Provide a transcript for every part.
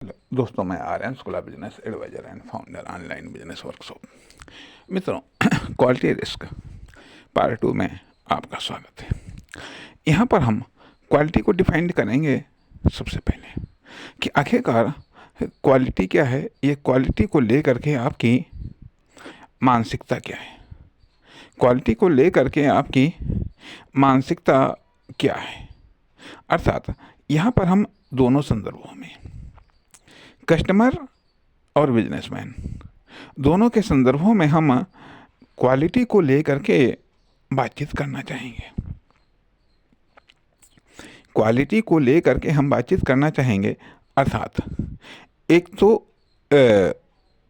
Hello दोस्तों, मैं Aryan school business advisor and founder online business workshop. मित्रों, क्वालिटी रिस्क पार्ट 2 में आपका स्वागत है। यहाँ पर हम क्वालिटी को डिफाइन करेंगे सबसे पहले कि आखिरकार क्वालिटी क्या है। ये क्वालिटी को लेकर के आपकी मानसिकता क्या है, क्वालिटी को लेकर के आपकी मानसिकता क्या है। अर्थात यहाँ पर हम दोनों संदर्भों में, कस्टमर और बिजनेसमैन दोनों के संदर्भों में हम क्वालिटी को लेकर के बातचीत करना चाहेंगे। क्वालिटी को लेकर के हम बातचीत करना चाहेंगे। अर्थात एक तो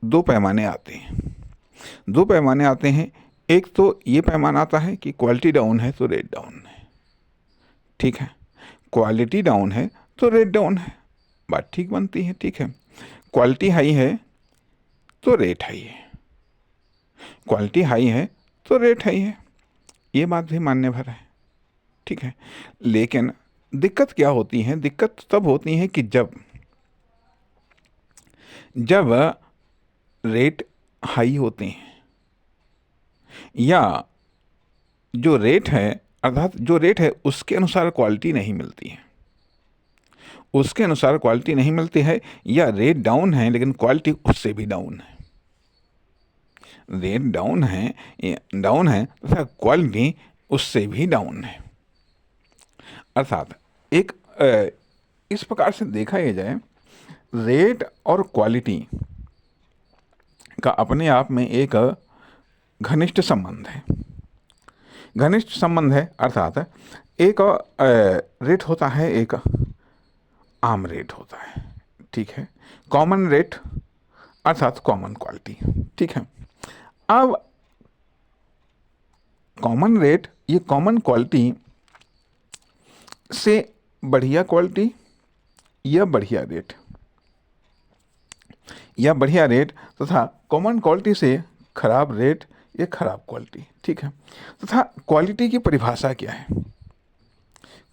दो पैमाने आते हैं, दो पैमाने आते हैं। एक तो ये पैमाना आता है कि क्वालिटी डाउन है तो रेट डाउन है, ठीक है। क्वालिटी डाउन है तो रेट डाउन है, बात ठीक बनती है, ठीक है। क्वालिटी हाई है तो रेट हाई है, क्वालिटी हाई है तो रेट हाई है, ये बात भी मान्य भर है, ठीक है। लेकिन दिक्कत क्या होती है? दिक्कत तब होती है कि जब रेट हाई होते हैं या जो रेट है, अर्थात जो रेट है उसके अनुसार क्वालिटी नहीं मिलती है, उसके अनुसार क्वालिटी नहीं मिलती है, या रेट डाउन है लेकिन क्वालिटी उससे भी डाउन है। रेट डाउन है तथा क्वालिटी उससे भी डाउन है। अर्थात एक इस प्रकार से देखा यह जाए, रेट और क्वालिटी का अपने आप में एक घनिष्ठ संबंध है, घनिष्ठ संबंध है। अर्थात एक रेट होता है, एक आम रेट होता है, ठीक है। कॉमन रेट अर्थात कॉमन क्वालिटी, ठीक है। अब कॉमन रेट, ये कॉमन क्वालिटी से बढ़िया क्वालिटी या बढ़िया रेट, या बढ़िया रेट तथा कॉमन क्वालिटी से खराब रेट या खराब क्वालिटी, ठीक है। तथा क्वालिटी की परिभाषा क्या है?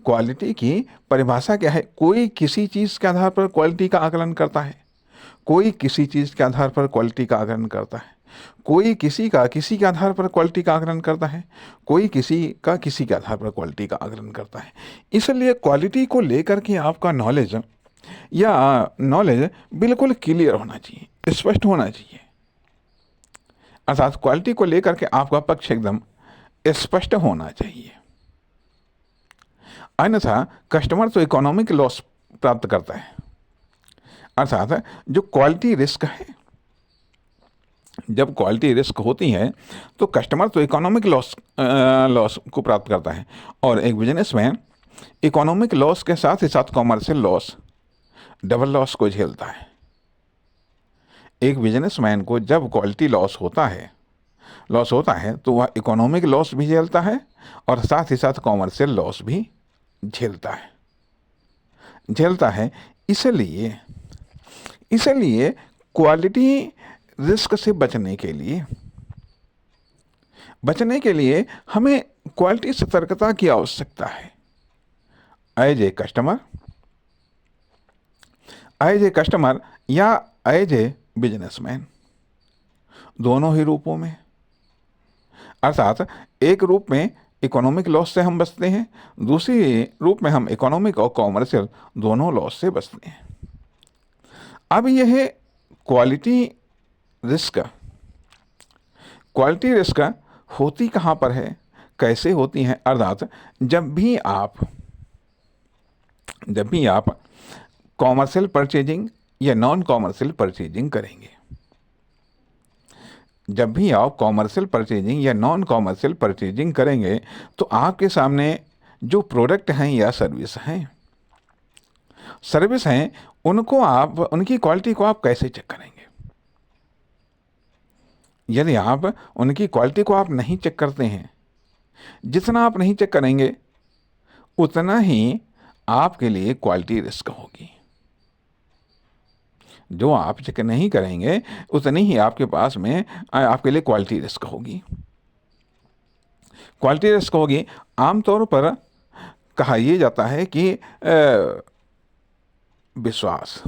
क्वालिटी की परिभाषा क्या है? कोई किसी चीज़ के आधार पर क्वालिटी का आकलन करता है, कोई किसी चीज़ के आधार पर क्वालिटी का आकलन करता है, कोई किसी के आधार पर क्वालिटी का आकलन करता है, कोई किसी के आधार पर क्वालिटी का आकलन करता है। इसलिए क्वालिटी को लेकर के आपका नॉलेज बिल्कुल क्लियर होना चाहिए, स्पष्ट होना चाहिए। अर्थात क्वालिटी को लेकर के आपका पक्ष एकदम स्पष्ट होना चाहिए, अन्यथा कस्टमर तो इकोनॉमिक लॉस प्राप्त करता है। अर्थात जो क्वालिटी रिस्क है, जब क्वालिटी रिस्क होती है तो कस्टमर तो इकोनॉमिक लॉस को प्राप्त करता है, और एक बिजनेसमैन इकोनॉमिक लॉस के साथ ही साथ कॉमर्शियल लॉस, डबल लॉस को झेलता है। एक बिजनेसमैन को जब क्वालिटी लॉस होता है तो वह इकोनॉमिक लॉस भी झेलता है और साथ ही साथ कॉमर्शियल लॉस भी झेलता है। इसलिए क्वालिटी रिस्क से बचने के लिए हमें क्वालिटी सतर्कता की आवश्यकता है। एज ए कस्टमर या एज ए बिजनेसमैन, दोनों ही रूपों में। अर्थात एक रूप में इकोनॉमिक लॉस से हम बचते हैं, दूसरी रूप में हम इकोनॉमिक और कॉमर्शियल दोनों लॉस से बचते हैं। अब यह क्वालिटी रिस्क होती कहाँ पर है, कैसे होती है? अर्थात जब भी आप कॉमर्शियल परचेजिंग या नॉन कॉमर्शियल परचेजिंग करेंगे, जब भी आप कॉमर्शियल परचेजिंग या नॉन कॉमर्शियल परचेजिंग करेंगे तो आपके सामने जो प्रोडक्ट हैं या सर्विस हैं उनकी क्वालिटी को आप कैसे चेक करेंगे? यदि आप उनकी क्वालिटी को आप नहीं चेक करते हैं, जितना आप नहीं चेक करेंगे उतना ही आपके लिए क्वालिटी रिस्क होगी। जो आप चेक नहीं करेंगे उतनी ही आपके पास में आपके लिए क्वालिटी रिस्क होगी। आमतौर पर कहा यह जाता है कि विश्वास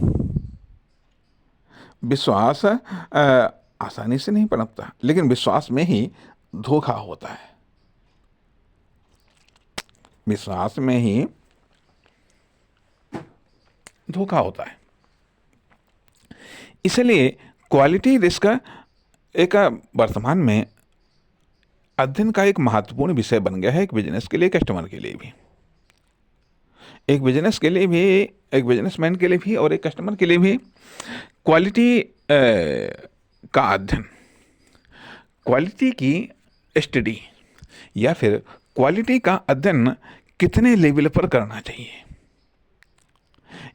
विश्वास आसानी से नहीं पनपता, लेकिन विश्वास में ही धोखा होता है। विश्वास में ही धोखा होता है। इसलिए क्वालिटी रिस्क एक वर्तमान में अध्ययन का एक महत्वपूर्ण विषय बन गया है, एक बिजनेस के लिए, कस्टमर के लिए भी, एक बिजनेस के लिए भी, एक बिजनेसमैन के लिए भी और एक कस्टमर के लिए भी। क्वालिटी का अध्ययन, क्वालिटी की स्टडी या फिर क्वालिटी का अध्ययन कितने लेवल पर करना चाहिए,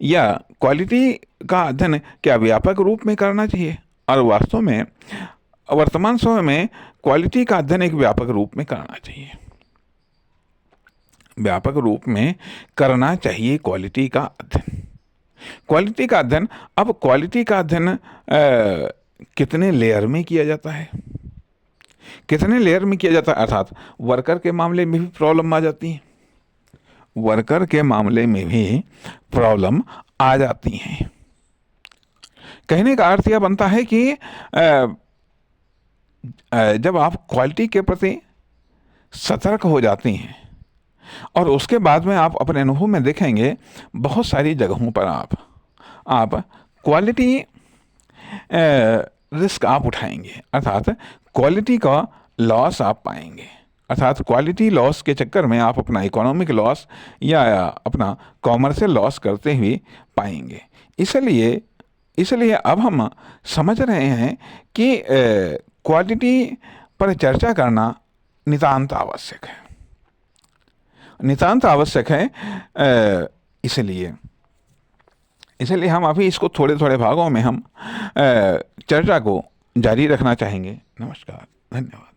या क्वालिटी का अध्ययन क्या व्यापक रूप में करना चाहिए। और वास्तव में वर्तमान समय में क्वालिटी का अध्ययन एक व्यापक रूप में करना चाहिए, व्यापक रूप में करना चाहिए क्वालिटी का अध्ययन। क्वालिटी का अध्ययन, अब क्वालिटी का अध्ययन कितने लेयर में किया जाता है, कितने लेयर में किया जाता है, अर्थात वर्कर के मामले में भी प्रॉब्लम आ जाती है, वर्कर के मामले में भी प्रॉब्लम आ जाती हैं। कहने का अर्थ यह बनता है कि जब आप क्वालिटी के प्रति सतर्क हो जाती हैं और उसके बाद में आप अपने अनुभव में देखेंगे बहुत सारी जगहों पर आप क्वालिटी रिस्क आप उठाएंगे, अर्थात क्वालिटी का लॉस आप पाएंगे, अर्थात क्वालिटी लॉस के चक्कर में आप अपना इकोनॉमिक लॉस या अपना कॉमर्शियल लॉस करते हुए पाएंगे। इसलिए अब हम समझ रहे हैं कि क्वालिटी पर चर्चा करना नितांत आवश्यक है, नितांत आवश्यक है। इसलिए हम अभी इसको थोड़े थोड़े भागों में हम चर्चा को जारी रखना चाहेंगे। नमस्कार, धन्यवाद।